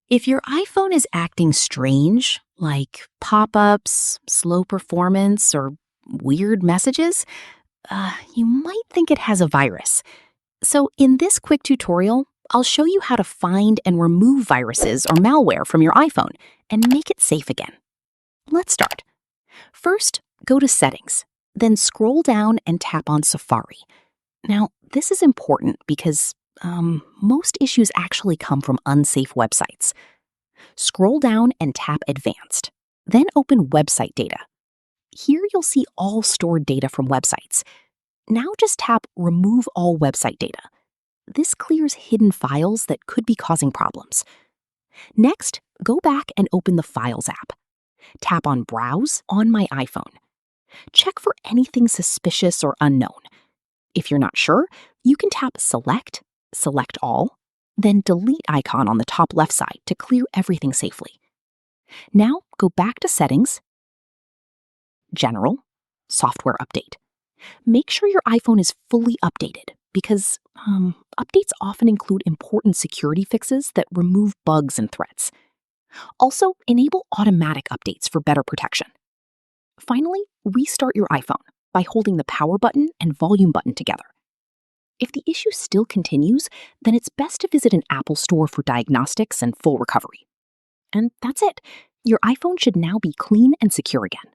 If your iPhone is acting strange, like pop-ups, slow performance, or weird messages, you might think it has a virus. So in this quick tutorial, I'll show you how to find and remove viruses or malware from your iPhone and make it safe again. Let's start. First, go to Settings, then scroll down and tap on Safari. Now, this is important because most issues actually come from unsafe websites. Scroll down and tap Advanced, then open Website Data. Here you'll see all stored data from websites. Now just tap Remove All Website Data. This clears hidden files that could be causing problems. Next, go back and open the Files app. Tap on Browse on My iPhone. Check for anything suspicious or unknown. If you're not sure, you can tap Select All, then Delete icon on the top left side to clear everything safely. Now go back to Settings, General, Software Update. Make sure your iPhone is fully updated because updates often include important security fixes that remove bugs and threats. Also, enable automatic updates for better protection. Finally, restart your iPhone by holding the power button and volume button together. If the issue still continues, then it's best to visit an Apple store for diagnostics and full recovery. And that's it. Your iPhone should now be clean and secure again.